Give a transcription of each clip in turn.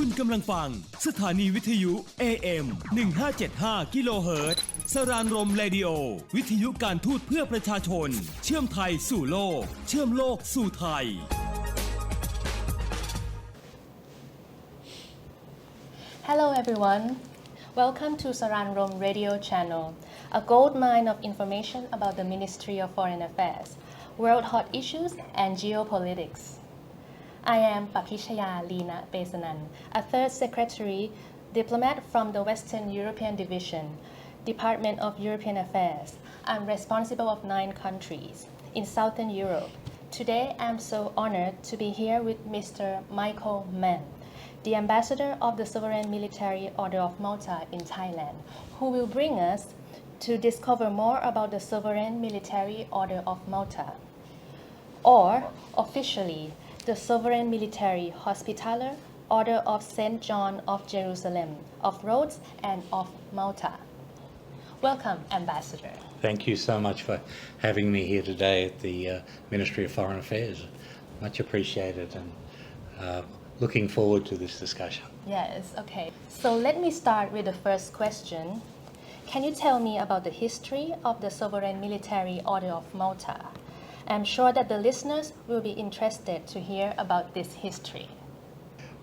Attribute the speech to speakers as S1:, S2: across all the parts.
S1: คุณกำลังฟังสถานีวิทยุ AM 1575 กิโลเฮิรตซ์สรานรมเรดิโอวิทยุการทูตเพื่อประชาชนเชื่อมไทยสู่โลกเชื่อมโลกสู่ไทย
S2: Hello everyone. Welcome to Saran Rom Radio Channel, a gold mine of information about the Ministry of Foreign Affairs, world hot issues and geopolitics. I am Papichaya Lina Pesanan, a third secretary diplomat from the Western European Division, Department of European Affairs. I'm responsible of 9 countries in Southern Europe. Today I'm so honored to be here with Mr. Michael Mann, the ambassador of the Sovereign Military Order of Malta in Thailand, who will bring us to discover more about the Sovereign Military Order of Malta, or officially, the Sovereign Military Hospitaller Order of St. John of Jerusalem, of Rhodes and of Malta. Welcome, Ambassador.
S3: Thank you so much for having me here today at the Ministry of Foreign Affairs. Much appreciated and looking forward to this discussion.
S2: Yes, okay. So let me start with the first question. Can you tell me about the history of the Sovereign Military Order of Malta? I'm sure that the listeners will be interested to hear about this history.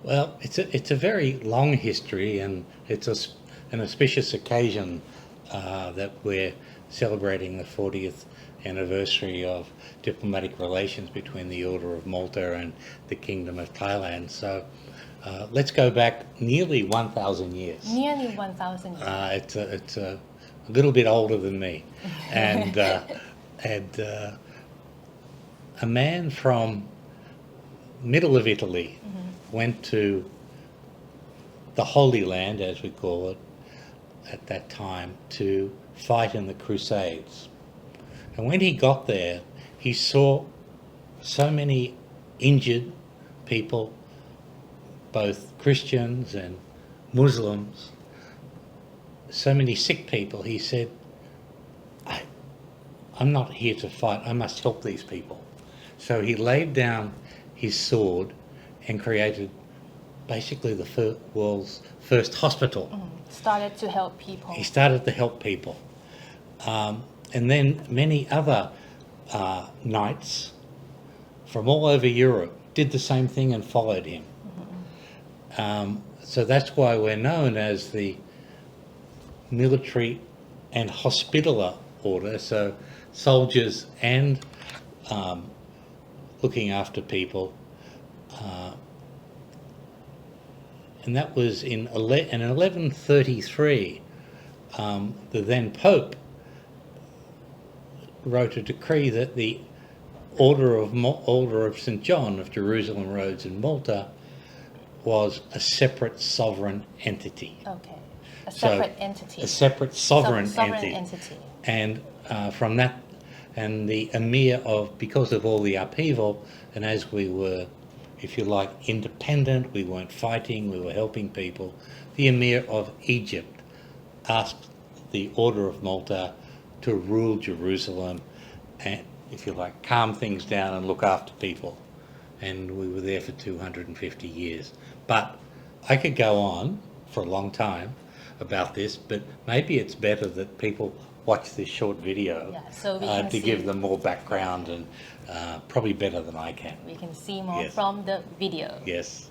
S3: Well, it's a very long history, and it's an auspicious occasion that we're celebrating the 40th anniversary of diplomatic relations between the Order of Malta and the Kingdom of Thailand. So let's go back nearly 1,000 years.
S2: Nearly 1,000 years.
S3: It's a little bit older than me, and a man from middle of Italy went to the Holy Land, as we call it at that time, to fight in the Crusades. And when he got there, he saw so many injured people, both Christians and Muslims, so many sick people. He said, I'm not here to fight, I must help these people. So he laid down his sword and created basically the world's first hospital.
S2: Started to help people.
S3: He started to help people. And then many other knights from all over Europe did the same thing and followed him. So that's why we're known as the military and hospitaller order, so soldiers and looking after people. And that was in 1133, the then Pope wrote a decree that the Order of St. John of Jerusalem, Rhodes and Malta was a separate sovereign entity.
S2: Okay, a separate entity.
S3: A separate sovereign entity.
S2: entity.
S3: And from that, and the Emir because of all the upheaval, and as we were, if you like, independent, we weren't fighting, we were helping people, the Emir of Egypt asked the Order of Malta to rule Jerusalem and, if you like, calm things down and look after people. And we were there for 250 years. But I could go on for a long time about this, but maybe it's better that people watch this short video
S2: so we can
S3: to give them more background and probably better than I can.
S2: We can see more
S3: Yes.
S2: from the video.
S3: Yes.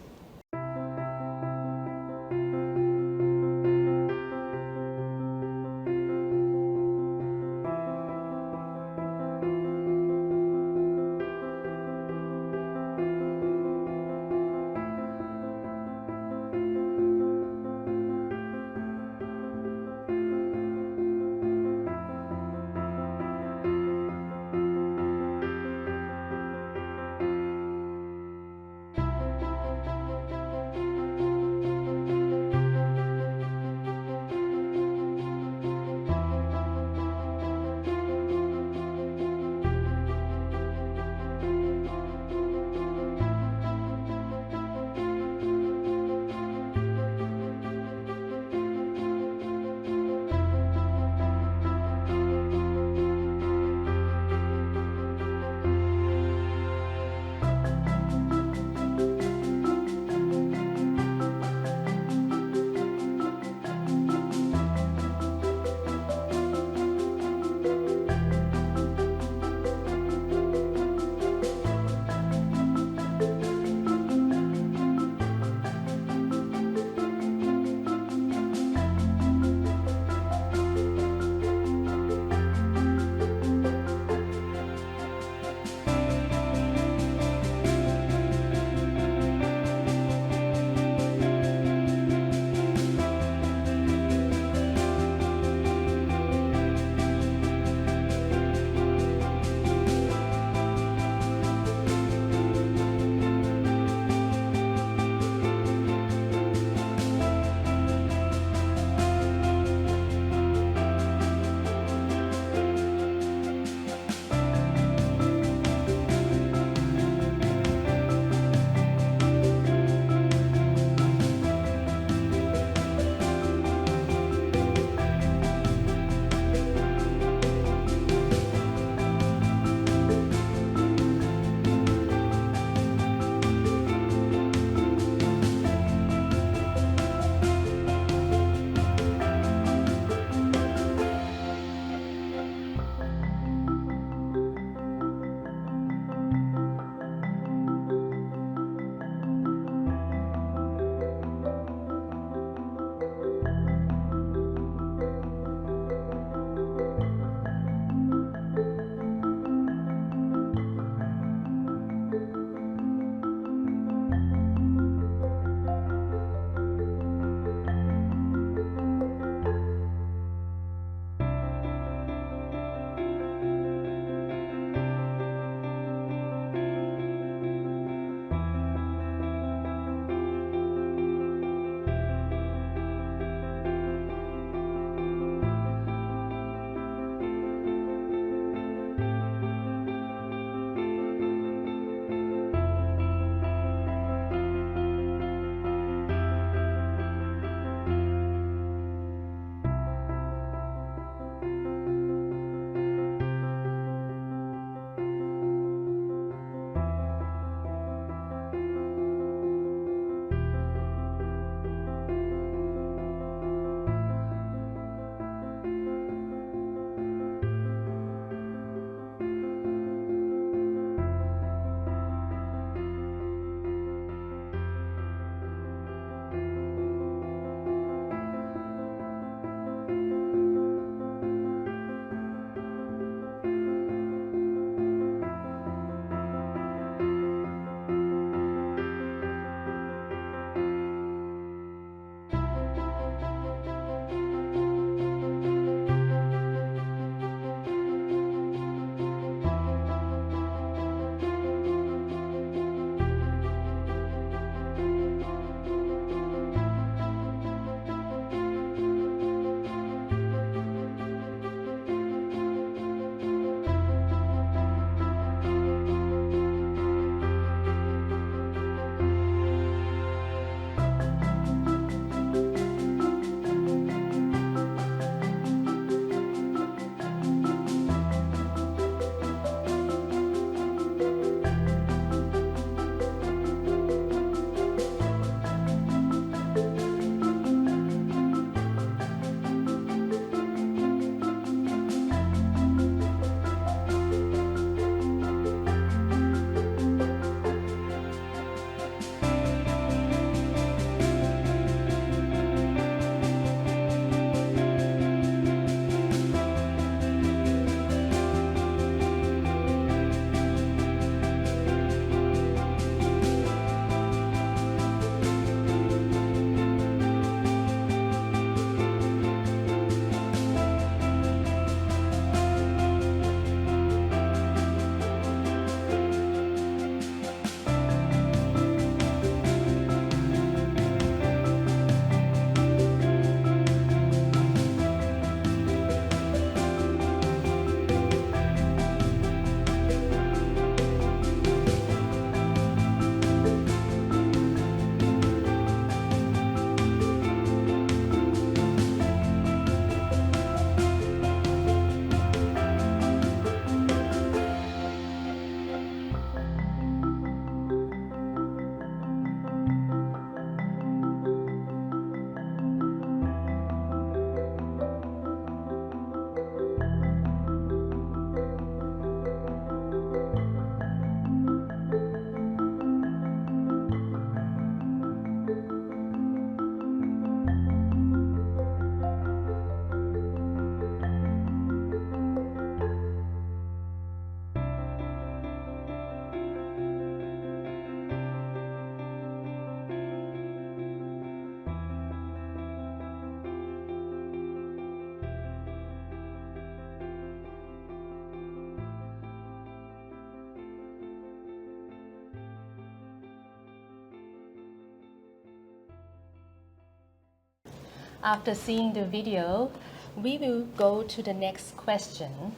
S2: After seeing the video, we will go to the next question.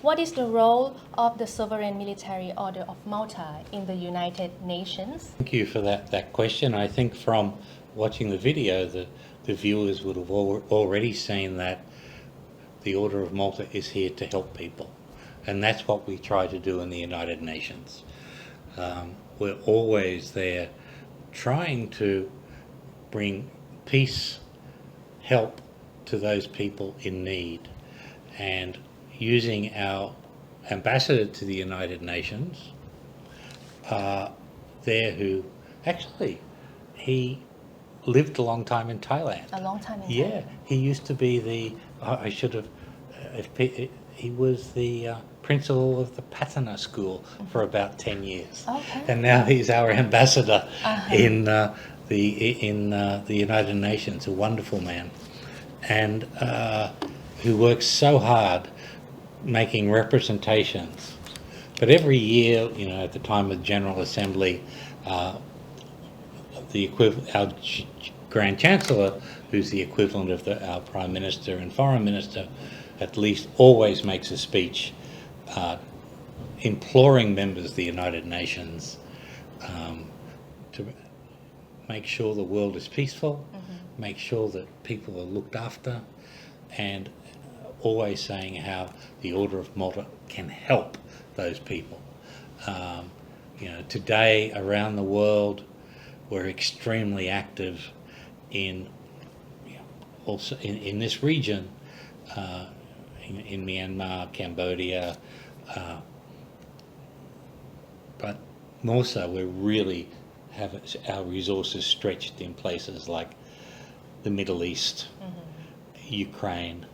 S2: What is the role of the Sovereign Military Order of Malta in the United Nations?
S3: Thank you for that question. I think from watching the video, the viewers would have already seen that the Order of Malta is here to help people. And that's what we try to do in the United Nations. We're always there trying to bring peace, help to those people in need, and using our ambassador to the United Nations there, who actually he lived a long time in Thailand.
S2: A long time in
S3: Yeah,
S2: Thailand.
S3: he used to be he was the principal of the Patana School for about 10 years.
S2: Okay.
S3: And now he's our ambassador in the United Nations, a wonderful man, and who works so hard making representations. But every year, at the time of General Assembly, our Grand Chancellor, who's the equivalent of our Prime Minister and Foreign Minister, at least always makes a speech imploring members of the United Nations to make sure the world is peaceful, make sure that people are looked after, and always saying how the Order of Malta can help those people. Today around the world, we're extremely active in also in this region, in Myanmar, Cambodia, but more so we really have our resources stretched in places like the Middle East, Ukraine,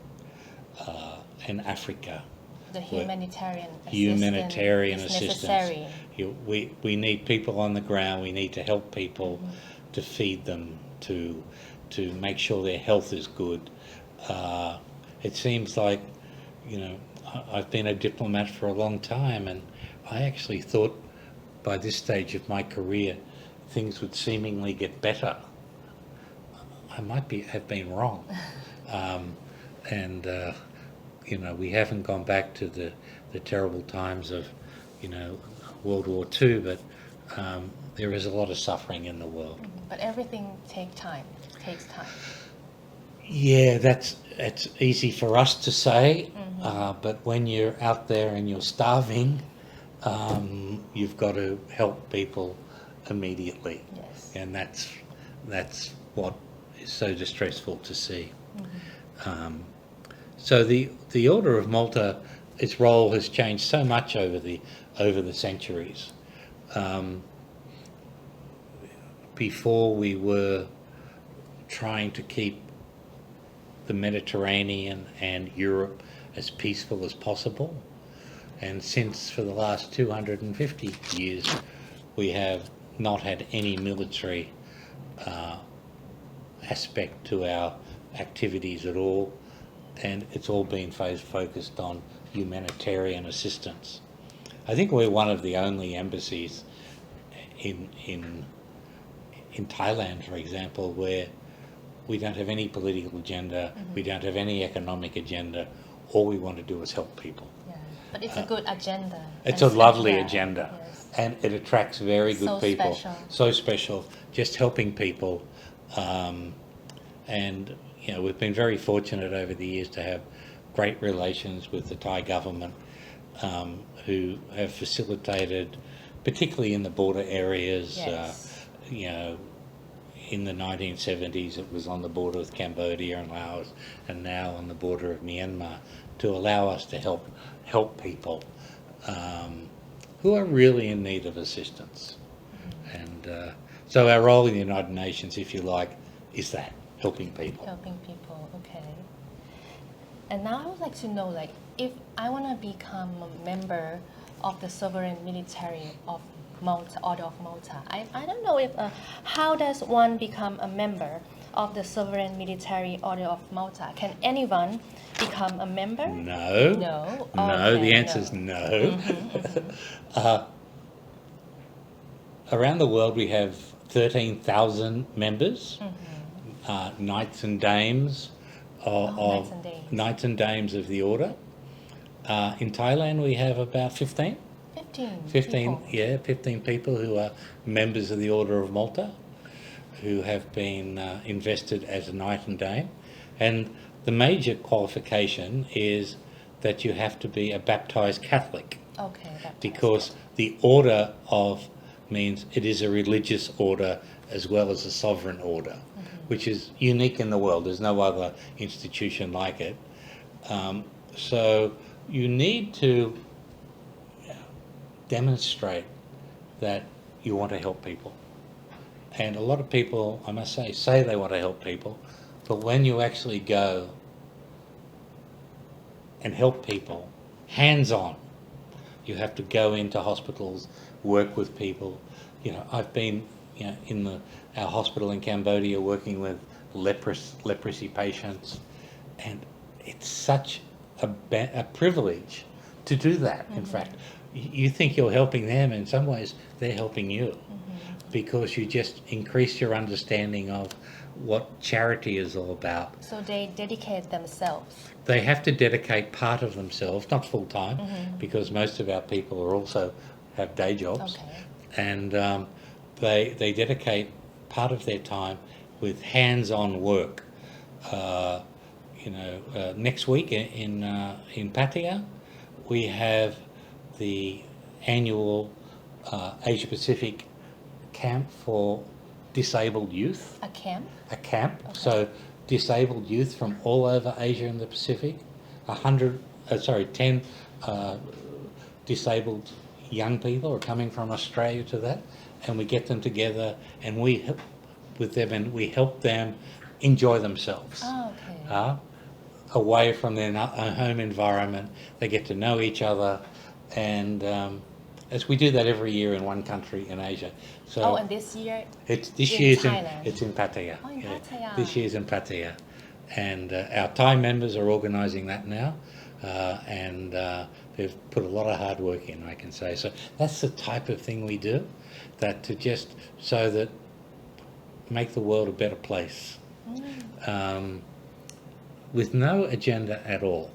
S3: and Africa.
S2: The humanitarian
S3: assistance.
S2: Necessary.
S3: We need people on the ground. We need to help people, to feed them, to make sure their health is good. It seems like, I've been a diplomat for a long time, and I actually thought by this stage of my career things would seemingly get better. I might have been wrong. We haven't gone back to the terrible times of, World War II, but there is a lot of suffering in the world.
S2: But everything takes time.
S3: Yeah, it's easy for us to say, but when you're out there and you're starving, you've got to help people immediately.
S2: Yes.
S3: And that's what is so distressful to see. So the Order of Malta, its role has changed so much over the centuries. Before, we were trying to keep the Mediterranean and Europe as peaceful as possible, and since for the last 250 years we have not had any military aspect to our activities at all, and it's all been focused on humanitarian assistance. I think we're one of the only embassies in Thailand, for example, where we don't have any political agenda, we don't have any economic agenda. All we want to do is help people.
S2: Yeah. But it's a good agenda.
S3: It's a lovely agenda,
S2: yes.
S3: and it attracts very good people.
S2: Special.
S3: So special, just helping people. We've been very fortunate over the years to have great relations with the Thai government, who have facilitated, particularly in the border areas.
S2: Yes.
S3: In the 1970s, it was on the border with Cambodia and Laos, and now on the border of Myanmar, to allow us to help people who are really in need of assistance. And so our role in the United Nations, if you like, is that, helping people.
S2: Helping people, okay. And now I would like to know, if I want to become a member of the Sovereign Military of Malta, Order of Malta, I don't know if how does one become a member of the Sovereign Military Order of Malta? Can anyone become a member?
S3: No.
S2: No.
S3: No,
S2: Okay,
S3: the answer is no. Around the world we have 13,000 members. knights and dames of knights and dames of the order. In Thailand, we have about 15. 15 people. 15 people who are members of the Order of Malta, who have been invested as a knight and dame. And the major qualification is that you have to be a baptized Catholic.
S2: Okay. Baptized.
S3: Because the order of means it is a religious order as well as a sovereign order, which is unique in the world. There's no other institution like it. So you need to demonstrate that you want to help people. And a lot of people, I must say they want to help people, but when you actually go and help people hands-on, you have to go into hospitals, work with people. I've been in our hospital in Cambodia working with leprosy patients, and it's such a privilege to do that. In fact, you think you're helping them, in some ways they're helping you, because you just increase your understanding of what charity is all about.
S2: So they dedicate themselves.
S3: They have to dedicate part of themselves, not full time, because most of our people are also have day jobs, and they dedicate part of their time with hands-on work. Next week in Pattaya, we have the annual Asia Pacific camp for disabled youth.
S2: A camp?
S3: A camp. Okay. So disabled youth from all over Asia and the Pacific. 10 disabled young people are coming from Australia to that, and we get them together and we help with them and we help them enjoy themselves. Away from their home environment. They get to know each other, and as we do that every year in one country in Asia. So
S2: and this year
S3: it's in Pattaya.
S2: Oh, in Pattaya.
S3: This year's in Pattaya, and our Thai members are organising that now, and they've put a lot of hard work in, I can say. So that's the type of thing we do, that to just so that make the world a better place, with no agenda at all.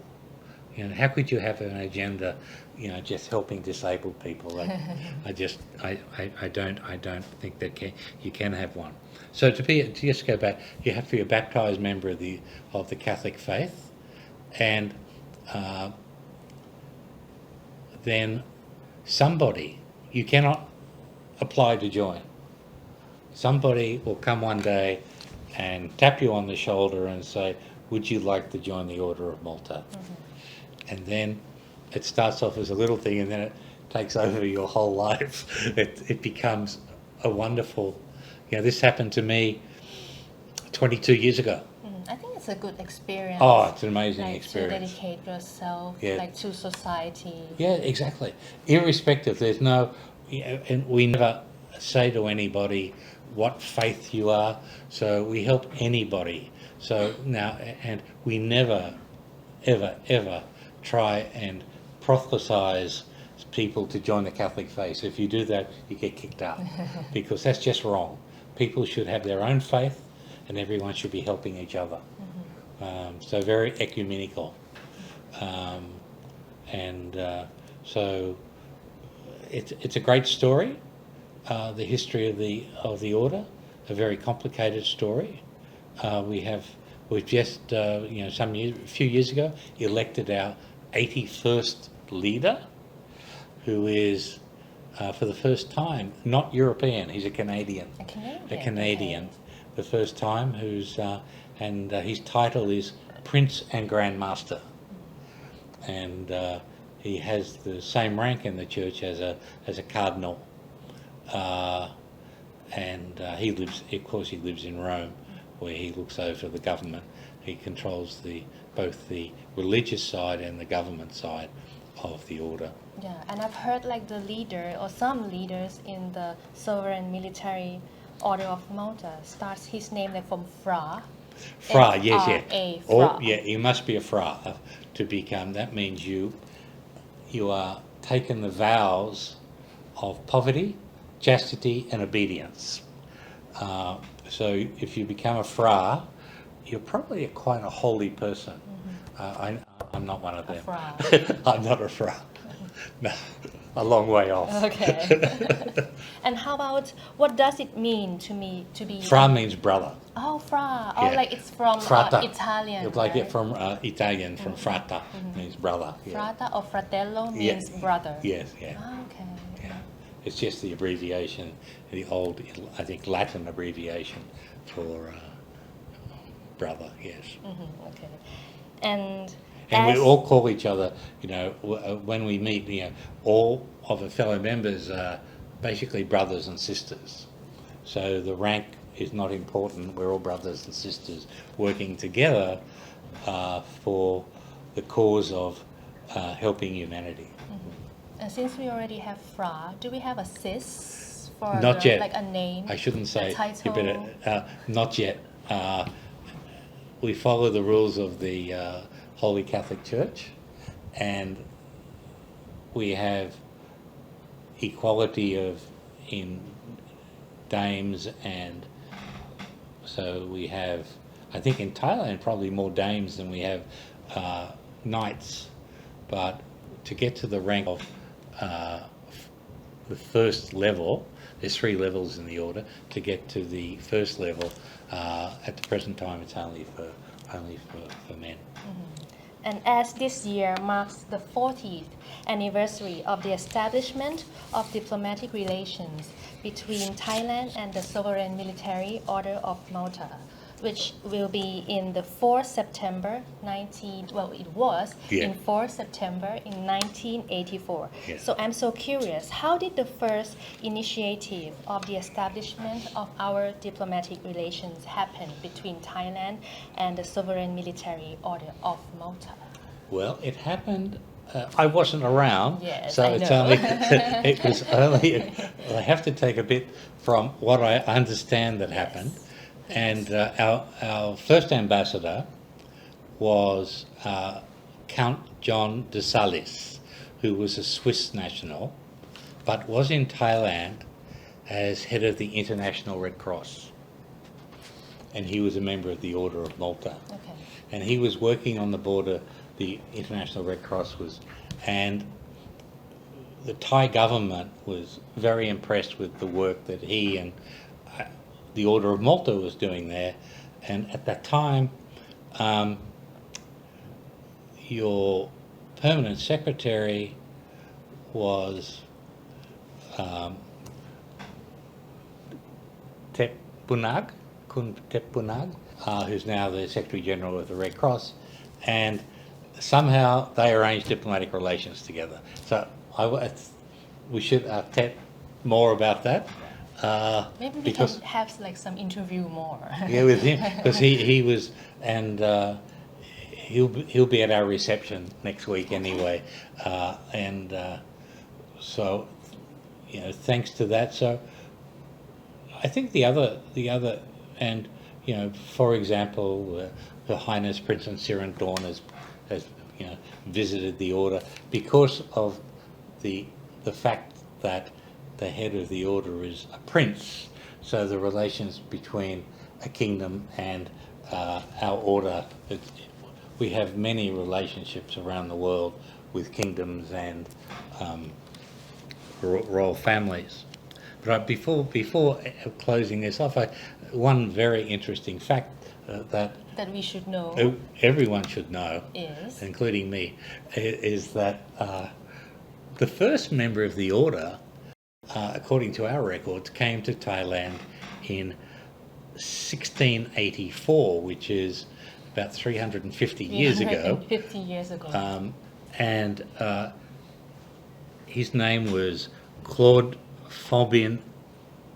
S3: How could you have an agenda, just helping disabled people? I don't think that you can have one. So to just go back, you have to be a baptized member of the Catholic faith, and then somebody, you cannot apply to join. Somebody will come one day and tap you on the shoulder and say, would you like to join the Order of Malta? And then it starts off as a little thing, and then it takes over your whole life. It becomes a wonderful, this happened to me 22 years ago.
S2: I think it's a good experience.
S3: Oh, it's an amazing experience.
S2: To dedicate yourself to society. Yeah,
S3: exactly. Irrespective, there's no, and we never say to anybody what faith you are, so we help anybody. So now, and we never, ever try and proselytize people to join the Catholic faith. If you do that, you get kicked out, because that's just wrong. People should have their own faith, and everyone should be helping each other. So very ecumenical, so it's a great story. The history of the order, a very complicated story. We've just a few years ago elected our 81st leader, who is for the first time not European. He's a Canadian. A Canadian. The first time, who's and his title is Prince and Grand Master, and he has the same rank in the church as a cardinal, and he lives in Rome, where he looks over the government. He controls both the religious side and the government side of the order.
S2: Yeah, and I've heard the leader or some leaders in the sovereign military order of Malta starts his name from Fra.
S3: Fra, yes.
S2: Fra.
S3: You must be a Fra to become. That means you are taken the vows of poverty, chastity, and obedience. So if you become a Fra, you're probably quite a holy person. I'm not one of them.
S2: Fra.
S3: I'm not a Fra. No, a long way off.
S2: Okay. And how about what does it mean to be
S3: Fra means brother.
S2: Oh, Fra. Oh,
S3: Yeah.
S2: like it's from
S3: Frata.
S2: Italian.
S3: It's like
S2: right?
S3: it from Italian, from frata means brother. Yeah.
S2: Frata or fratello
S3: Yeah.
S2: means brother.
S3: Yes, yeah.
S2: Oh, okay.
S3: Yeah. It's just the abbreviation, the old, I think, Latin abbreviation for brother, yes.
S2: Okay. And
S3: And we
S2: as-
S3: all call each other, when we meet, all of the fellow members are basically brothers and sisters. So the rank is not important. We're all brothers and sisters working together for the cause of helping humanity.
S2: And since we already have Fra, do we have a sis for
S3: Not yet.
S2: like a name?
S3: I shouldn't say.
S2: A title?
S3: You better, not yet. We follow the rules of the Holy Catholic Church, and we have equality in dames, and so we have, I think in Thailand, probably more dames than we have knights, but to get to the rank of the first level, there's 3 levels in the order. To get to the first level, at the present time, it's only for men.
S2: And as this year marks the 40th anniversary of the establishment of diplomatic relations between Thailand and the Sovereign Military Order of Malta, which will be in the 4th September it was
S3: Yeah.
S2: in 4th September in 1984.
S3: Yeah.
S2: So I'm so curious, how did the first initiative of the establishment of our diplomatic relations happen between Thailand and the Sovereign Military Order of Malta?
S3: Well, it happened. I wasn't around,
S2: Yes,
S3: so
S2: I
S3: it's
S2: know.
S3: only. It was only. I have to take a bit from what I understand that happened, and our first ambassador was Count John de Salis, who was a Swiss national, but was in Thailand as head of the International Red Cross, and he was a member of the Order of Malta.
S2: Okay.
S3: And he was working on the border. The International Red Cross was, and the Thai government was very impressed with the work that he and the Order of Malta was doing there. And at that time, your permanent secretary was Tep Bunag, Kun Tep Bunag, who's now the Secretary General of the Red Cross, and somehow they arranged diplomatic relations together. So we should tell more about that.
S2: Maybe we
S3: Because
S2: can have like some interview more.
S3: yeah, with him, because he was, and he'll be at our reception next week anyway, and so thanks to that. So I think the other, and for example, Her Highness Princess Sirendorn has visited the order because of the fact that the head of the order is a prince. So the relations between a kingdom and our order, we have many relationships around the world with kingdoms and royal families. But before closing this off, one very interesting fact that
S2: we should know
S3: everyone should know,
S2: is
S3: including me, is that the first member of the order, according to our records, came to Thailand in 1684, which is about 350 years ago.
S2: 50 years ago.
S3: And his name was Claude Faubin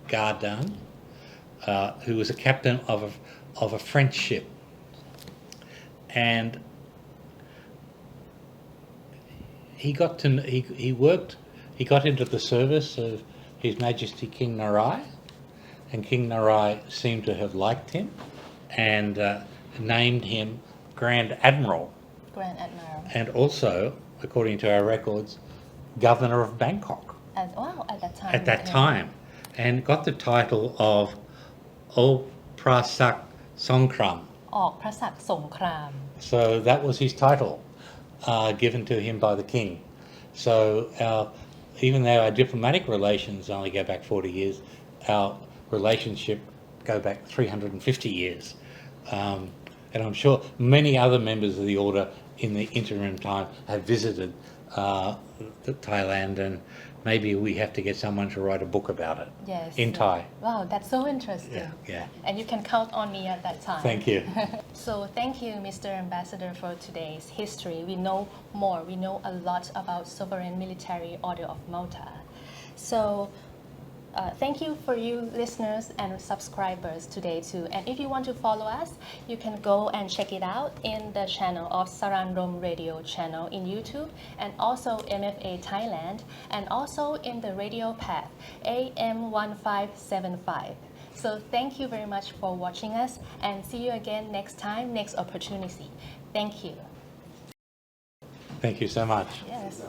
S3: Gardin, who was a captain of a French ship. And he got into the service of His Majesty King Narai, and King Narai seemed to have liked him and named him Grand Admiral.
S2: Grand Admiral.
S3: And also, according to our records, Governor of Bangkok.
S2: At that time.
S3: At that time, and got the title of Prasak Songkram.
S2: ออกพระศักดิ์สงคราม
S3: So that was his title given to him by the king. So even though our diplomatic relations only go back 40 years, our relationship go back 350 years. And I'm sure many other members of the order in the interim time have visited Thailand, and maybe we have to get someone to write a book about it
S2: Yes.
S3: in Thai.
S2: Wow, that's so interesting.
S3: Yeah.
S2: And you can count on me at that time.
S3: Thank you.
S2: So thank you, Mr. Ambassador, for today's history. We know more. We know a lot about Sovereign Military Order of Malta. So thank you for you listeners and subscribers today too. And if you want to follow us, you can go and check it out in the channel of Saran Rom Radio channel in YouTube, and also MFA Thailand, and also in the radio path AM 1575. So thank you very much for watching us, and see you again next time, next opportunity. Thank you.
S3: Thank you so much.
S2: Yes.